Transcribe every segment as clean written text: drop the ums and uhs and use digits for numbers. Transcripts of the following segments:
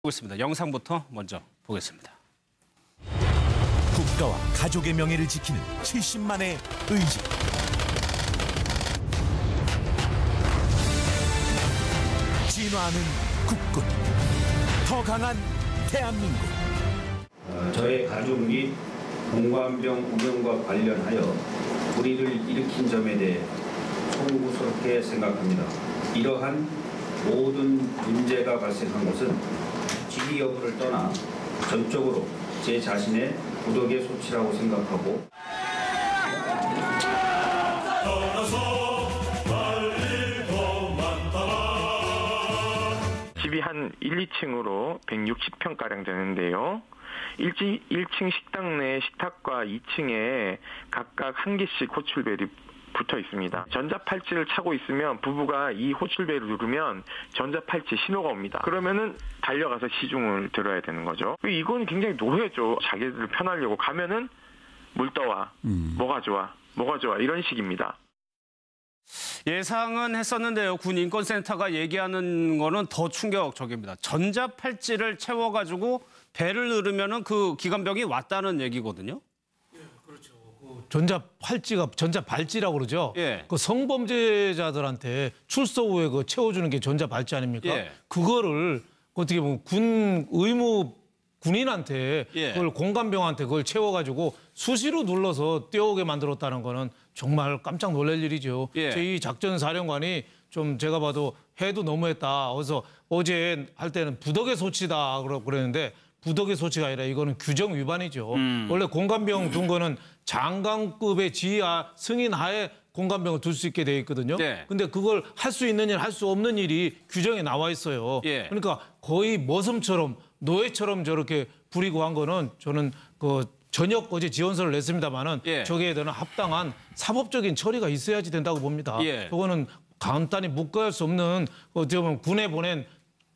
보겠습니다. 영상부터 먼저 보겠습니다. 국가와 가족의 명예를 지키는 70만의 의지. 진화하는 국군. 더 강한 대한민국. 저의 가족 및 공관병 운영과 관련하여 불의를 일으킨 점에 대해 송구스럽게 생각합니다. 이러한 모든 문제가 발생한 것은 직위 여부를 떠나 전적으로 제 자신의 부덕의 소치라고 생각하고 집이 한 1, 2층으로 160평가량 되는데요. 1층 식당 내 식탁과 2층에 각각 한 개씩 호출벨이 붙어 있습니다. 전자팔찌를 차고 있으면 부부가 이 호출벨을 누르면 전자팔찌 신호가 옵니다. 그러면은 달려가서 시중을 들어야 되는 거죠. 이건 굉장히 노예죠. 자기들 편하려고 가면은 물 떠와. 뭐가 좋아. 이런 식입니다. 예상은 했었는데요. 군인권센터가 얘기하는 거는 더 충격적입니다. 전자팔찌를 채워가지고 배를 누르면은 그 기관병이 왔다는 얘기거든요. 예, 그렇죠. 전자팔찌가 전자발찌라고 그러죠. 예. 그 성범죄자들한테 출소 후에 그 채워주는 게 전자발찌 아닙니까? 예. 그거를 어떻게 보면 군인한테 예. 그걸 공관병한테 그걸 채워가지고 수시로 눌러서 뛰어오게 만들었다는 거는 정말 깜짝 놀랄 일이죠. 예. 제2 작전사령관이 좀 제가 봐도 해도 너무했다. 그래서 어제 할 때는 부덕의 소치다 그랬는데 부덕의 소치가 아니라 이거는 규정 위반이죠. 원래 공관병 둔 거는 장관급의 지휘하 승인 하에 공관병을 둘 수 있게 돼 있거든요. 네. 근데 그걸 할 수 있는 일, 할 수 없는 일이 규정에 나와 있어요. 예. 그러니까 거의 머슴처럼 노예처럼 저렇게 부리고 한 거는 저는 그 전역 어제 지원서를 냈습니다마는 예. 저기에 대한 합당한 사법적인 처리가 있어야지 된다고 봅니다. 예. 그거는 간단히 묵과할 수 없는 어떻게 보면 군에 보낸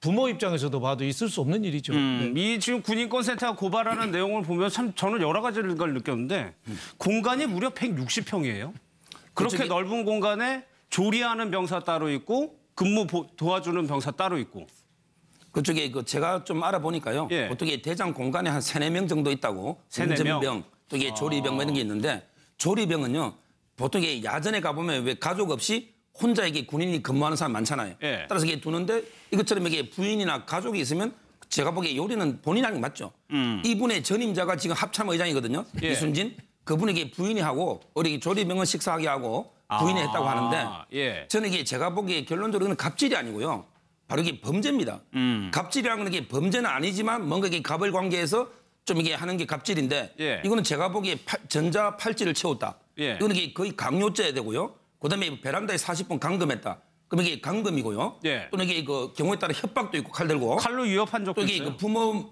부모 입장에서도 봐도 있을 수 없는 일이죠. 이 지금 군인권센터가 고발하는 내용을 보면 참 저는 여러 가지를 느꼈는데 공간이 무려 160평이에요. 그렇게 넓은 공간에 조리하는 병사 따로 있고 근무 도와주는 병사 따로 있고. 그쪽에 제가 좀 알아보니까요. 예. 보통 대장 공간에 한 3, 4명 정도 있다고. 3, 4명? 운전병, 또 이게 조리병 뭐 이런 게 있는데 조리병은요. 보통 야전에 가보면 왜 가족 없이 혼자 이게 군인이 근무하는 사람 많잖아요. 예. 따라서 이게 두는데 이것처럼 이게 부인이나 가족이 있으면 제가 보기에 요리는 본인 하는 게 맞죠. 이분의 전임자가 지금 합참의장이거든요. 예. 이순진. 그분에게 부인이 하고 우리 조리병은 식사하게 하고 부인이 했다고 하는데 예. 저는 이게 제가 보기에 결론적으로는 갑질이 아니고요. 바로 이게 범죄입니다. 갑질이라는 게 범죄는 아니지만 뭔가 이게 갑을 관계해서 좀 이게 하는 게 갑질인데 예. 이거는 제가 보기에 전자 팔찌를 채웠다. 예. 이거는 이게 거의 강요죄 되고요. 그다음에 베란다에 40분 감금했다. 그럼 이게 감금이고요. 예. 또는 이게 경우에 따라 협박도 있고 칼 들고 칼로 위협한 적도 또 이게 있어요. 부모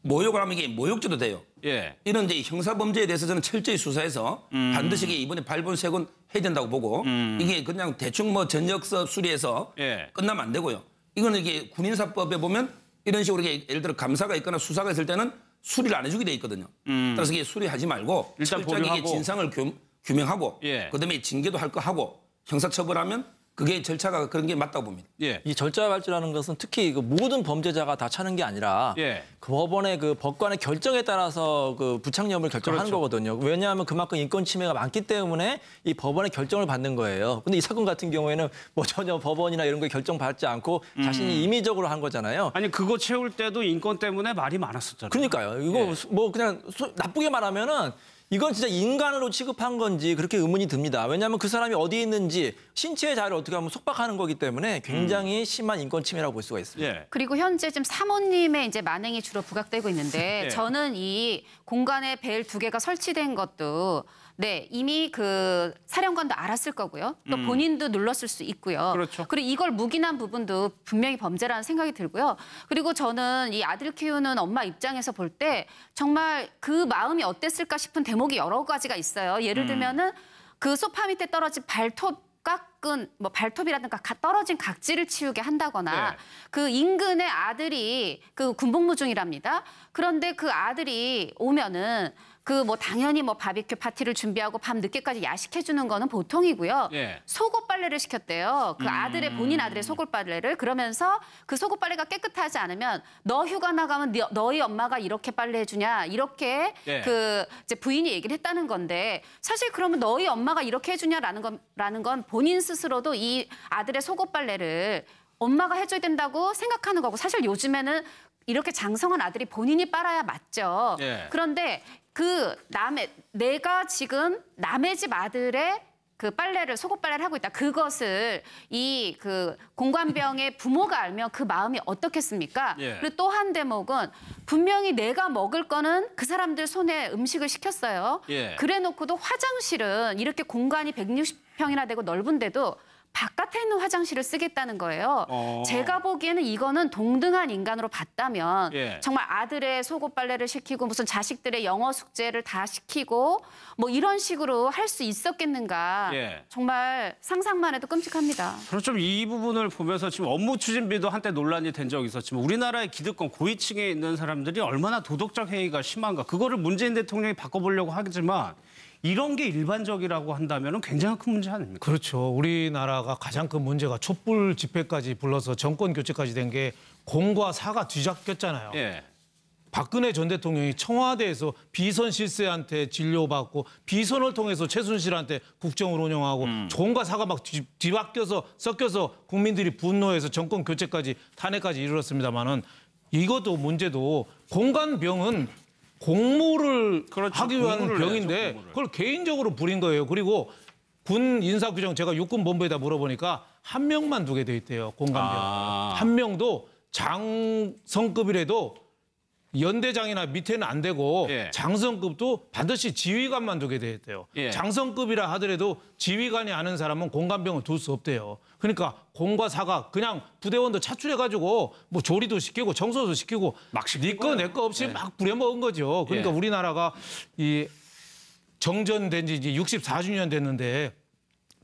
모욕을 하면 이게 모욕죄도 돼요. 예. 이런 이제 형사범죄에 대해서 저는 철저히 수사해서 반드시 이게 이번에 발본색은 해야 된다고 보고 이게 그냥 대충 전역서 수리해서 예. 끝나면 안 되고요. 이거는 이게 군인사법에 보면 이런 식으로 이게 예를 들어 감사가 있거나 수사가 있을 때는 수리를 안 해주게 돼 있거든요. 따라서 이게 수리하지 말고 일단 철저하게 이게 보류하고. 진상을 규명하고 예. 그다음에 징계도 할 거 하고 형사처벌하면 그게 절차가 그런 게 맞다고 봅니다. 예. 이 절자발찌라는 것은 특히 그 모든 범죄자가 다 차는 게 아니라 예. 그 법원의 그 법관의 결정에 따라서 그 부착 여부를 결정하는 그렇죠. 거거든요. 왜냐하면 그만큼 인권 침해가 많기 때문에 이 법원의 결정을 받는 거예요. 근데 이 사건 같은 경우에는 뭐 전혀 법원이나 이런 거 결정 받지 않고 자신이 임의적으로 한 거잖아요. 아니 그거 채울 때도 인권 때문에 말이 많았었잖아요. 그러니까요. 이거 예. 뭐 그냥 나쁘게 말하면은 이건 진짜 인간으로 취급한 건지 그렇게 의문이 듭니다. 왜냐하면 그 사람이 어디에 있는지 신체의 자유를 어떻게 하면 속박하는 거기 때문에 굉장히 심한 인권 침해라고 볼 수가 있습니다. 예. 그리고 현재 지금 사모님의 이제 만행이 주로 부각되고 있는데 예. 저는 이 공간에 벨 2개가 설치된 것도 네, 이미 그 사령관도 알았을 거고요. 또 본인도 눌렀을 수 있고요. 그렇죠. 그리고 이걸 묵인한 부분도 분명히 범죄라는 생각이 들고요. 그리고 저는 이 아들 키우는 엄마 입장에서 볼 때 정말 그 마음이 어땠을까 싶은 대목이 여러 가지가 있어요. 예를 들면은 그 소파 밑에 떨어진 발톱 깎은 뭐 발톱이라든가 떨어진 각질을 치우게 한다거나 네. 그 인근의 아들이 그 군복무 중이랍니다. 그런데 그 아들이 오면은 그 뭐 당연히 뭐 바비큐 파티를 준비하고 밤 늦게까지 야식해 주는 거는 보통이고요. 예. 속옷 빨래를 시켰대요. 그 아들의 본인 아들의 속옷 빨래를 그러면서 그 속옷 빨래가 깨끗하지 않으면 너 휴가 나가면 너희 엄마가 이렇게 빨래해 주냐 이렇게 예. 그 이제 부인이 얘기를 했다는 건데 사실 그러면 너희 엄마가 이렇게 해주냐라는 건 본인 스스로도 이 아들의 속옷 빨래를 엄마가 해줘야 된다고 생각하는 거고 사실 요즘에는 이렇게 장성한 아들이 본인이 빨아야 맞죠. 예. 그런데 내가 지금 남의 집 아들의 그 빨래를 속옷 빨래를 하고 있다. 그것을 이 그 공관병의 부모가 알면 그 마음이 어떻겠습니까? 예. 그리고 또 한 대목은 분명히 내가 먹을 거는 그 사람들 손에 음식을 시켰어요. 예. 그래놓고도 화장실은 이렇게 공간이 160평이나 되고 넓은데도 바깥에 있는 화장실을 쓰겠다는 거예요. 제가 보기에는 이거는 동등한 인간으로 봤다면 예. 정말 아들의 속옷 빨래를 시키고 무슨 자식들의 영어 숙제를 다 시키고 뭐 이런 식으로 할 수 있었겠는가. 예. 정말 상상만 해도 끔찍합니다. 저는 좀 이 부분을 보면서 지금 업무 추진비도 한때 논란이 된 적이 있었지만 우리나라의 기득권 고위층에 있는 사람들이 얼마나 도덕적 해이가 심한가. 그거를 문재인 대통령이 바꿔보려고 하지만 이런 게 일반적이라고 한다면 굉장히 큰 문제 아닙니까? 그렇죠. 우리나라가 가장 큰 문제가 촛불 집회까지 불러서 정권 교체까지 된 게 공과 사가 뒤섞였잖아요. 예. 박근혜 전 대통령이 청와대에서 비선 실세한테 진료받고 비선을 통해서 최순실한테 국정을 운영하고 공과 사가 막 뒤바뀌어서 섞여서 국민들이 분노해서 정권 교체까지 탄핵까지 이르렀습니다마는 이것도 문제도 공관병은 공무를 그렇죠. 하기 위한 공무를 병인데 해야죠, 공무를. 그걸 개인적으로 부린 거예요. 그리고 군 인사규정 제가 육군본부에다 물어보니까 한 명만 두게 돼 있대요. 공관병. 한 명도 장성급이라도 연대장이나 밑에는 안 되고 예. 장성급도 반드시 지휘관만 두게 돼 있대요. 예. 장성급이라 하더라도 지휘관이 아는 사람은 공관병을 둘 수 없대요. 그러니까 공과 사가 그냥 부대원도 차출해가지고 뭐 조리도 시키고 청소도 시키고 막 시킨 니거 내 거 없이 막 부려먹은 거죠. 그러니까 예. 우리나라가 이 정전된 지 이제 64주년 됐는데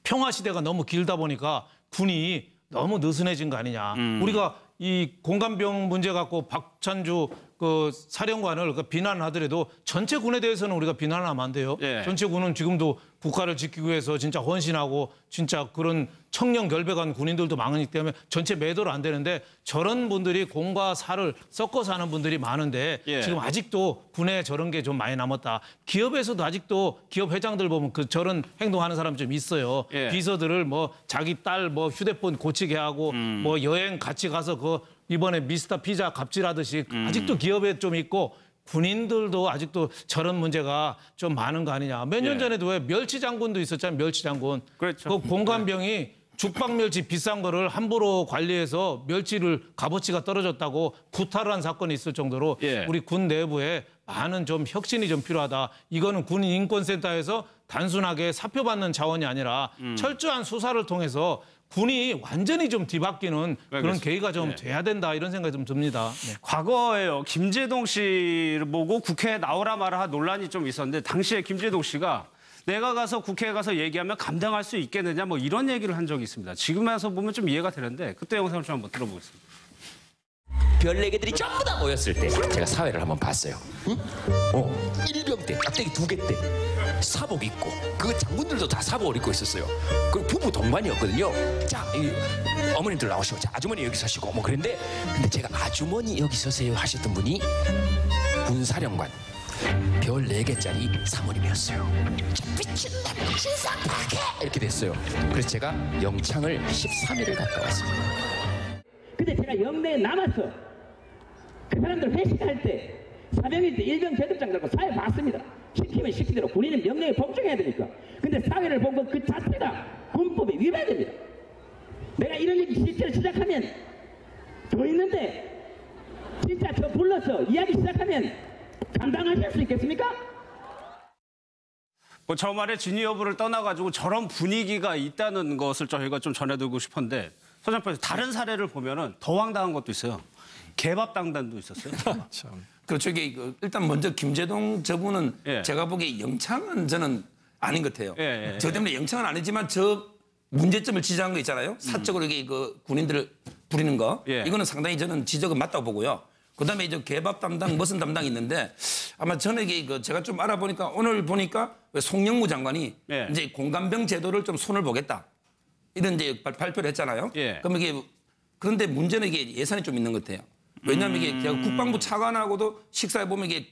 평화 시대가 너무 길다 보니까 군이 너무 느슨해진 거 아니냐. 우리가 이 공관병 문제 갖고 박찬주 그 사령관을 비난하더라도 전체 군에 대해서는 우리가 비난하면 안 돼요. 예. 전체 군은 지금도 국가를 지키기 위해서 진짜 헌신하고 진짜 그런 청년 결백한 군인들도 많으기 때문에 전체 매도로 안 되는데 저런 분들이 공과 사를 섞어서 하는 분들이 많은데 예. 지금 아직도 군에 저런 게 좀 많이 남았다. 기업에서도 아직도 기업 회장들 보면 그 저런 행동하는 사람이 좀 있어요. 예. 비서들을 뭐 자기 딸 뭐 휴대폰 고치게 하고 뭐 여행 같이 가서 그 이번에 미스터 피자 갑질하듯이 아직도 기업에 좀 있고 군인들도 아직도 저런 문제가 좀 많은 거 아니냐. 몇 년 예. 전에도 왜 멸치 장군도 있었잖아요. 멸치 장군. 그렇죠. 그 공관병이 죽방 멸치 비싼 거를 함부로 관리해서 멸치를 값어치가 떨어졌다고 구타를 한 사건이 있을 정도로 예. 우리 군 내부에 많은 좀 혁신이 좀 필요하다. 이거는 군 인권센터에서 단순하게 사표받는 자원이 아니라 철저한 수사를 통해서 군이 완전히 좀 뒤바뀌는 그런 계기가 좀 돼야 된다 이런 생각이 좀 듭니다. 네. 과거에요. 김제동 씨를 보고 국회에 나오라 마라 논란이 좀 있었는데 당시에 김제동 씨가 내가 가서 국회에 가서 얘기하면 감당할 수 있겠느냐 뭐 이런 얘기를 한 적이 있습니다. 지금 와서 보면 좀 이해가 되는데 그때 영상을 좀 한번 들어보겠습니다. 별 4개들이 전부 다 모였을 때 제가 사회를 한번 봤어요. 응? 일병 때, 깍대기 2개 때 사복 입고 그 장군들도 다 사복을 입고 있었어요. 그 부부 동반이었거든요. 자, 이 어머님들 나오시고 자, 아주머니 여기 서시고 뭐 그런데 근데 제가 아주머니 여기 서세요 하셨던 분이 군사령관 별 4개짜리 사모님이었어요. 미친놈 신상파괴 이렇게 됐어요. 그래서 제가 영창을 13일을 갔다 왔습니다. 근데 제가 영내에 남았어. 그 사람들 회식할 때 사병일 때 일병 제독장 들고 사회 봤습니다. 시키면 시키대로 군인은 명령에 복종해야 되니까. 근데 사회를 본 것 그 자체가 군법에 위반됩니다. 내가 이런 얘기 실제로 시작하면 더 있는데 진짜 저 불러서 이야기 시작하면 감당하실 수 있겠습니까? 뭐 저 말의 진위 여부를 떠나가지고 저런 분위기가 있다는 것을 저희가 좀 전해드리고 싶은데 서장professor 다른 사례를 보면은 더 황당한 것도 있어요. 개밥당단도 있었어요. 그렇죠. 이게 일단 먼저 김제동 저분은 예. 제가 보기에 영창은 저는 아닌 것 같아요. 예. 저 때문에 영창은 아니지만 저 문제점을 지적한 거 있잖아요. 사적으로 이게 그 군인들을 부리는 거. 예. 이거는 상당히 저는 지적은 맞다고 보고요. 그다음에 이제 개밥 담당, 머슴 담당이 있는데 아마 저는 이게 그 제가 좀 알아보니까 오늘 보니까 송영무 장관이 예. 이제 공감병 제도를 좀 손을 보겠다. 이런 이제 발표를 했잖아요. 예. 그럼 이게 그런데 문제는 이게 예산이 좀 있는 것 같아요. 왜냐하면 이게 제가 국방부 차관하고도 식사해 보면 이게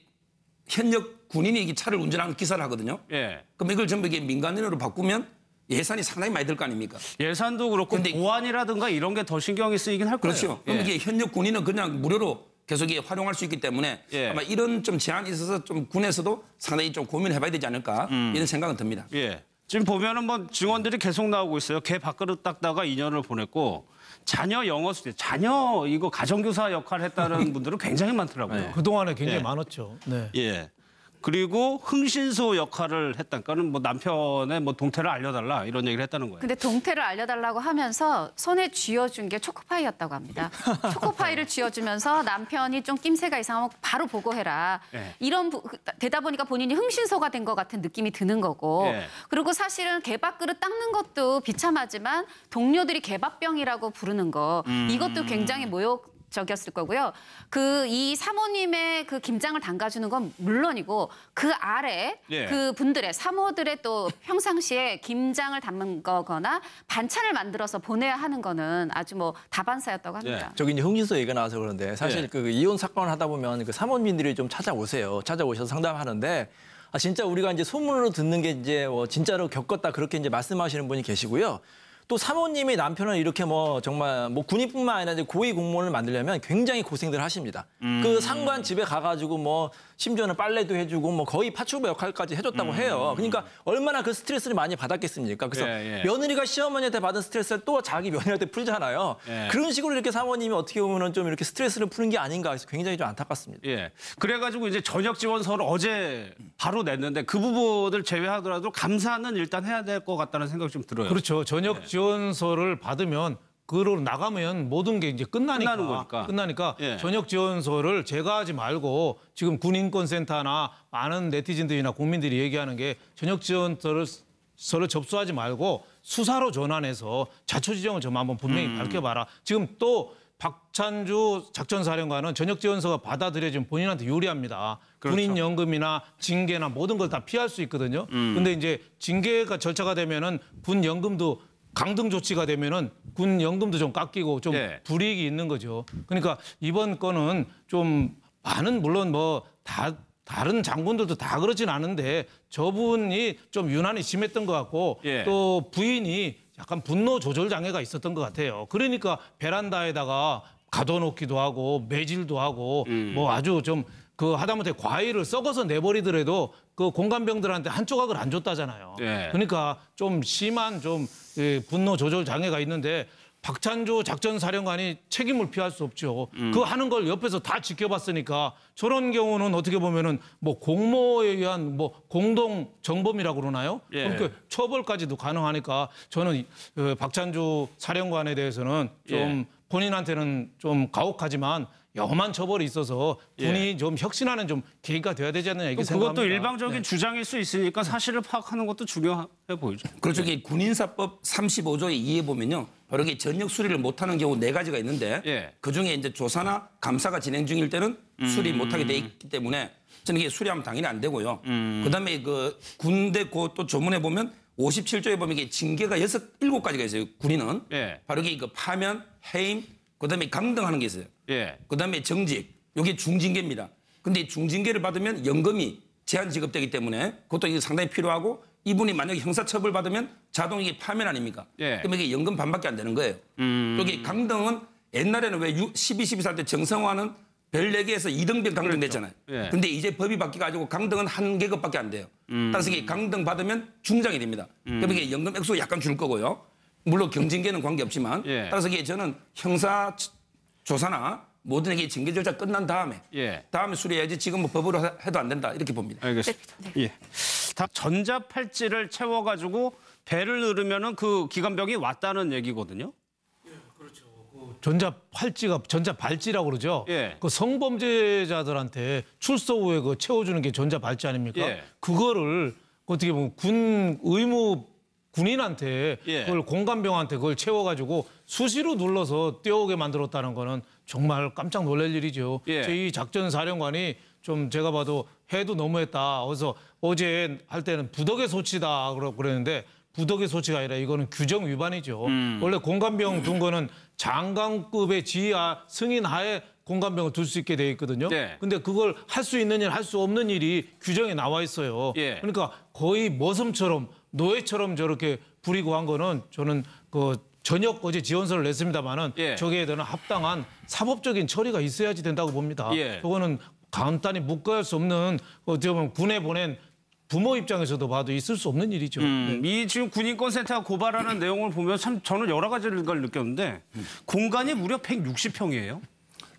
현역 군인이 이게 차를 운전하는 기사를 하거든요. 예. 그럼 이걸 전부 이게 민간인으로 바꾸면 예산이 상당히 많이 들 거 아닙니까? 예산도 그렇고 근데- 보안이라든가 이런 게 더 신경이 쓰이긴 할 거예요. 그렇죠. 그럼 예. 이게 현역 군인은 그냥 무료로 계속 이게 활용할 수 있기 때문에 예. 아마 이런 좀 제한이 있어서 좀 군에서도 상당히 좀 고민해봐야 되지 않을까 이런 생각은 듭니다. 예. 지금 보면은 뭐 증언들이 계속 나오고 있어요. 개 밥그릇 닦다가 2년을 보냈고 자녀 영어 수제, 자녀 이거 가정교사 역할을 했다는 분들은 굉장히 많더라고요. 그동안에 굉장히 예. 많았죠. 네. 예. 그리고 흥신소 역할을 했다니까는 뭐 남편의 뭐 동태를 알려달라 이런 얘기를 했다는 거예요. 근데 동태를 알려달라고 하면서 손에 쥐어준 게 초코파이였다고 합니다. 초코파이를 쥐어주면서 남편이 좀 낌새가 이상하면 바로 보고해라. 예. 이런 되다 보니까 본인이 흥신소가 된 것 같은 느낌이 드는 거고. 예. 그리고 사실은 개밥그릇 닦는 것도 비참하지만 동료들이 개밥병이라고 부르는 거 이것도 굉장히 모욕적이었을 거고요. 이 사모님의 그 김장을 담가주는 건 물론이고 그 아래 예. 그 분들의 사모들의 또 평상시에 김장을 담은 거거나 반찬을 만들어서 보내야 하는 거는 아주 뭐 다반사였다고 합니다. 저기 이제 흥신소 얘기가 나와서 그런데 사실 예. 그 이혼 사건을 하다 보면 그 사모님들이 좀 찾아오셔서 상담하는데 진짜 우리가 이제 소문으로 듣는 게 이제 진짜로 겪었다 그렇게 이제 말씀하시는 분이 계시고요. 또 사모님이 남편을 이렇게 뭐 정말 뭐 군인뿐만 아니라 이제 고위 공무원을 만들려면 굉장히 고생들 하십니다. 그 상관 집에 가가지고 뭐 심지어는 빨래도 해주고 뭐 거의 파출부 역할까지 해줬다고 해요. 그러니까 얼마나 그 스트레스를 많이 받았겠습니까? 그래서 예, 예. 며느리가 시어머니한테 받은 스트레스를 또 자기 며느리한테 풀잖아요. 예. 그런 식으로 이렇게 사모님이 어떻게 보면은 좀 이렇게 스트레스를 푸는 게 아닌가 해서 굉장히 좀 안타깝습니다. 예. 그래가지고 이제 전역 지원서를 어제 바로 냈는데 그 부분을 제외하더라도 감사는 일단 해야 될 것 같다는 생각이 좀 들어요. 그렇죠. 전역 지원서를 받으면 그로 나가면 모든 게 이제 끝나는 거니까. 끝나니까 예. 전역 지원서를 제가 하지 말고 지금 군인권센터나 많은 네티즌들이나 국민들이 얘기하는 게 전역 지원서를 접수하지 말고 수사로 전환해서 자초지종을 좀 한번 분명히 밝혀봐라. 지금 또 박찬주 작전사령관은 전역 지원서가 받아들여지면 본인한테 유리합니다. 그렇죠. 군인연금이나 징계나 모든 걸 다 피할 수 있거든요. 근데 이제 징계가 절차가 되면은 군연금도 강등 조치가 되면은 군 연금도 좀 깎이고 좀 예. 불이익이 있는 거죠. 그러니까 이번 건은 좀 많은 물론 뭐 다른 장군들도 다 그러진 않은데 저분이 좀 유난히 심했던 것 같고 예. 또 부인이 약간 분노 조절 장애가 있었던 것 같아요. 그러니까 베란다에다가 가둬놓기도 하고 매질도 하고 뭐 아주 좀 그 하다못해 과일을 썩어서 내버리더라도 그 공감병들한테 한 조각을 안 줬다잖아요. 예. 그러니까 좀 심한 좀 분노 조절 장애가 있는데 박찬조 작전사령관이 책임을 피할 수 없죠. 그 하는 걸 옆에서 다 지켜봤으니까 저런 경우는 어떻게 보면은 뭐 공모에 의한 뭐 공동 정범이라고 그러나요? 예. 그러니까 처벌까지도 가능하니까 저는 박찬조 사령관에 대해서는 좀 예. 본인한테는 좀 가혹하지만 엄한 처벌이 있어서 군이 좀 혁신하는 좀 계기가 돼야 되지 않느냐 이렇게 생각합니다. 그것도 일방적인 주장일 수 있으니까 사실을 파악하는 것도 중요해 보이죠. 그렇죠. 이게 군인사법 35조에 2에 보면요. 바로 이게 전역 수리를 못하는 경우 4가지가 있는데 예. 그중에 이제 조사나 감사가 진행 중일 때는 수리 못하게 돼 있기 때문에 저는 이게 수리하면 당연히 안 되고요. 그다음에 그 군대 또 조문에 보면 57조에 보면 이게 징계가 7가지가 있어요. 군인은. 예. 바로 이게 그 파면, 해임, 그다음에 강등하는 게 있어요. 예. 그다음에 정직, 이게 중징계입니다. 근데 중징계를 받으면 연금이 제한 지급되기 때문에 그것도 이게 상당히 필요하고 이분이 만약에 형사처벌 받으면 자동 이게 파면 아닙니까? 예. 그러면 이게 연금 반밖에 안 되는 거예요. 여기 강등은 옛날에는 왜 12살 때 정성화는 별 4개에서 2등병 강등됐잖아요. 그렇죠. 예. 근데 이제 법이 바뀌어가지고 강등은 1계급밖에 안 돼요. 따라서 이게 강등 받으면 중장이 됩니다. 그러면 이게 연금 액수 약간 줄 거고요. 물론 경징계는 관계없지만 예. 따라서 이게 저는 형사 조사나 모든 게 징계 절차 끝난 다음에 예. 다음에 수리해야지 지금 뭐 법으로 해도 안 된다 이렇게 봅니다. 알겠습니다. 예. 다 전자팔찌를 채워가지고 배를 누르면은 그 기관병이 왔다는 얘기거든요. 전자발찌라고 그러죠. 예. 그 성범죄자들한테 출소 후에 그 채워주는 게 전자발찌 아닙니까? 예. 그거를 어떻게 보면 군 의무 군인한테 그걸 공감병한테 그걸 채워가지고 수시로 눌러서 뛰어오게 만들었다는 거는 정말 깜짝 놀랄 일이죠. 제2 작전사령관이 좀 제가 봐도 해도 너무했다. 그래서 어제 할 때는 부덕의 소치다 그랬는데 부덕의 소치가 아니라 이거는 규정 위반이죠. 원래 공감병 둔 거는 장관급의 지휘하 승인 하에 공감병을 둘 수 있게 돼 있거든요. 근데 그걸 할 수 있는 일, 할 수 없는 일이 규정에 나와 있어요. 그러니까 거의 머슴처럼 노예처럼 저렇게 부리고 한 거는 저는 그 전역 어제 지원서를 냈습니다마는 저기에 대한 합당한 사법적인 처리가 있어야지 된다고 봅니다. 저거는 간단히 묵과할 수 없는 어떻게 보면 군에 보낸 부모 입장에서도 봐도 있을 수 없는 일이죠. 이 지금 군인권센터가 고발하는 내용을 보면 참 저는 여러 가지를 느꼈는데 공간이 무려 160평이에요.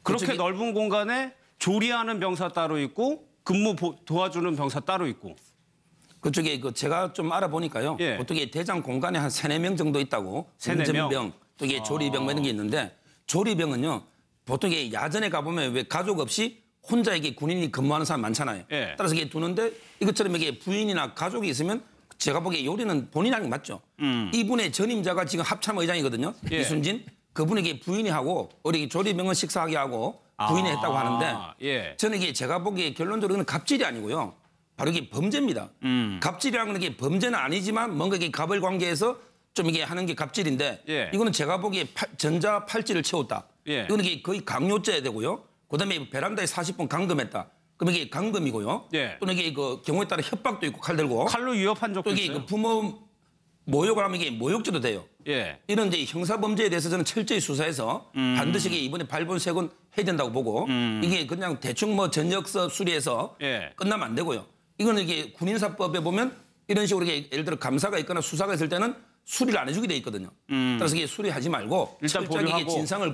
그렇게 넓은 공간에 조리하는 병사 따로 있고 근무 도와주는 병사 따로 있고. 그쪽에 제가 좀 알아보니까요. 보통 대장 공간에 한 3, 4명 정도 있다고. 3, 4명? 운전병, 또 조리병 이런 게 있는데 조리병은요. 보통 야전에 가보면 왜 가족 없이 혼자 군인이 근무하는 사람 많잖아요. 따라서 이게 두는데 이것처럼 이게 부인이나 가족이 있으면 제가 보기에 요리는 본인이 하는 게 맞죠. 이분의 전임자가 지금 합참의장이거든요. 이순진. 그분에게 부인이 하고 우리 조리병은 식사하게 하고 부인이 했다고 하는데 저는 이게 제가 보기에 결론적으로는 갑질이 아니고요. 바로 이게 범죄입니다. 갑질이라는 게 범죄는 아니지만 뭔가 이게 갑을 관계해서 좀 이게 하는 게 갑질인데 이거는 제가 보기에 전자 팔찌를 채웠다. 이거는 이게 거의 강요죄 되고요. 그다음에 베란다에 40분 감금했다. 그럼 이게 감금이고요. 또는 이게 경우에 따라 협박도 있고 칼 들고 칼로 위협한 적도 또 이게 있어요. 부모 모욕을 하면 이게 모욕죄도 돼요. 이런 형사범죄에 대해서 저는 철저히 수사해서 반드시 이번에 발본색은 해야 된다고 보고 이게 그냥 대충 전역서 수리해서 끝나면 안 되고요. 이거는 이게 군인사법에 보면 이런 식으로 예를 들어 감사가 있거나 수사가 있을 때는 수리를 안 해주게 돼 있거든요. 따라서 이게 수리하지 말고 일단 철저하게 진상을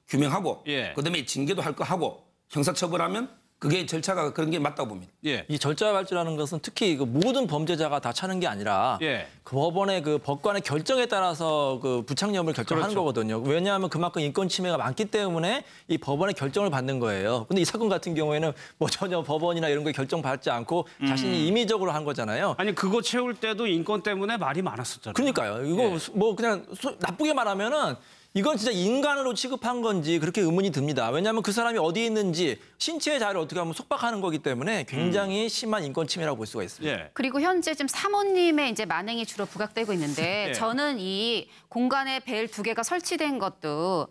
규명하고 그다음에 징계도 할 거 하고 형사처벌하면 그게 절차가 그런 게 맞다고 봅니다. 이 절차 발주라는 것은 특히 모든 범죄자가 다 차는 게 아니라 그 법원의 법관의 결정에 따라서 부착 여부를 결정하는 거거든요. 왜냐하면 그만큼 인권 침해가 많기 때문에 이 법원의 결정을 받는 거예요. 근데 이 사건 같은 경우에는 전혀 법원이나 이런 거 결정 받지 않고 자신이 임의적으로 한 거잖아요. 아니 그거 채울 때도 인권 때문에 말이 많았었잖아요. 그러니까요. 이거 그냥 나쁘게 말하면은 이건 진짜 인간으로 취급한 건지 그렇게 의문이 듭니다. 왜냐하면 그 사람이 어디에 있는지 신체의 자유를 어떻게 하면 속박하는 거기 때문에 굉장히 심한 인권 침해라고 볼 수가 있습니다. 그리고 현재 지금 사모님의 이제 만행이 주로 부각되고 있는데 저는 이 공간에 벨 2개가 설치된 것도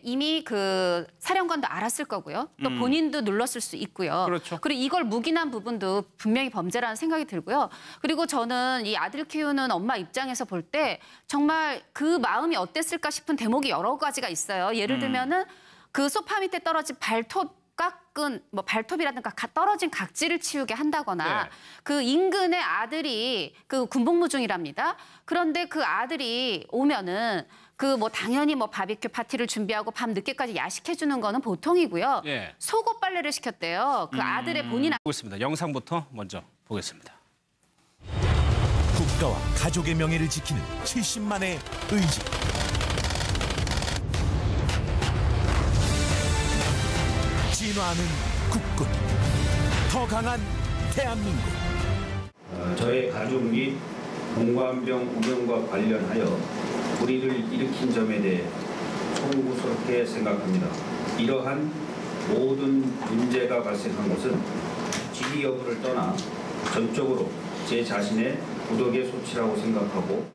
이미 그 사령관도 알았을 거고요. 또 본인도 눌렀을 수 있고요. 그리고 이걸 묵인한 부분도 분명히 범죄라는 생각이 들고요. 그리고 저는 이 아들 키우는 엄마 입장에서 볼 때 정말 그 마음이 어땠을까 싶은 대목이 여러 가지가 있어요. 예를 들면은 그 소파 밑에 떨어진 발톱 깎은 발톱이라든가 떨어진 각질을 치우게 한다거나 그 인근의 아들이 그 군복무 중이랍니다. 그런데 그 아들이 오면은 당연히 바비큐 파티를 준비하고 밤 늦게까지 야식해 주는 거는 보통이고요. 속옷 빨래를 시켰대요. 그 아들의 본인 보겠습니다. 영상부터 먼저 보겠습니다. 국가와 가족의 명예를 지키는 70만의 의지. 진화하는 국군. 더 강한 대한민국. 저의 가족 및 공관병 운영과 관련하여 불의를 일으킨 점에 대해 송구스럽게 생각합니다. 이러한 모든 문제가 발생한 것은 지위 여부를 떠나 전적으로 제 자신의 부덕의 소치라고 생각하고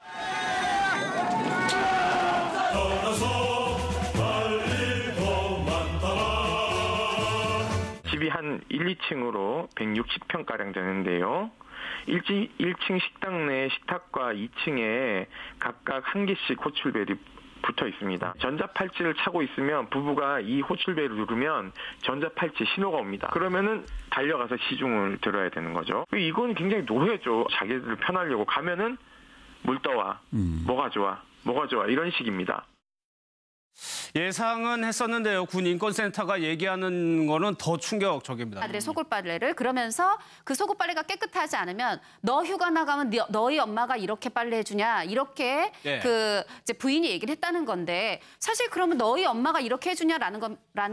집이 한 1, 2층으로 160평가량 되는데요. 1층 식당 내 식탁과 2층에 각각 한 개씩 호출벨이 붙어 있습니다. 전자팔찌를 차고 있으면 부부가 이 호출벨을 누르면 전자팔찌 신호가 옵니다. 그러면은 달려가서 시중을 들어야 되는 거죠. 이건 굉장히 노예죠. 자기들 편하려고 가면은 물 떠와. 뭐가 좋아. 이런 식입니다. 예상은 했었는데요. 군인권센터가 얘기하는 거는 더 충격적입니다. 아들의 속옷 빨래를 그러면서 그 속옷 빨래가 깨끗하지 않으면 너 휴가 나가면 너희 엄마가 이렇게 빨래해주냐 이렇게 이제 부인이 얘기를 했다는 건데 사실 그러면 너희 엄마가 이렇게 해주냐라는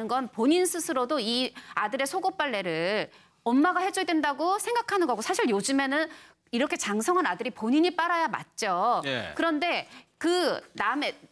건 본인 스스로도 이 아들의 속옷 빨래를 엄마가 해줘야 된다고 생각하는 거고 사실 요즘에는 이렇게 장성한 아들이 본인이 빨아야 맞죠. 예. 그런데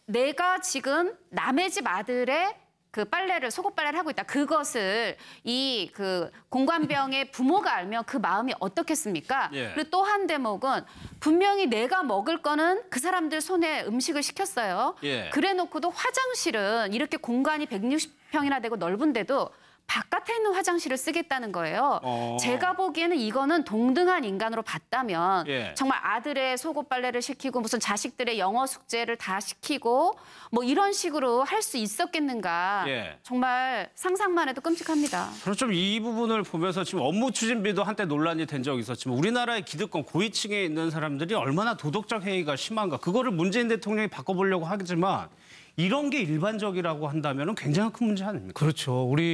내가 지금 남의 집 아들의 그 빨래를 속옷 빨래를 하고 있다. 그것을 이 그 공관병의 부모가 알면 그 마음이 어떻겠습니까? 예. 그리고 또 한 대목은 분명히 내가 먹을 거는 그 사람들 손에 음식을 시켰어요. 예. 그래놓고도 화장실은 이렇게 공간이 160평이나 되고 넓은데도 바깥에 있는 화장실을 쓰겠다는 거예요. 제가 보기에는 이거는 동등한 인간으로 봤다면 예. 정말 아들의 속옷 빨래를 시키고 무슨 자식들의 영어 숙제를 다 시키고 뭐 이런 식으로 할 수 있었겠는가. 예. 정말 상상만 해도 끔찍합니다. 저는 좀 이 부분을 보면서 지금 업무 추진비도 한때 논란이 된 적이 있었지만 우리나라의 기득권 고위층에 있는 사람들이 얼마나 도덕적 해이가 심한가. 그거를 문재인 대통령이 바꿔보려고 하지만 이런 게 일반적이라고 한다면 굉장히 큰 문제 아닙니까? 그렇죠. 우리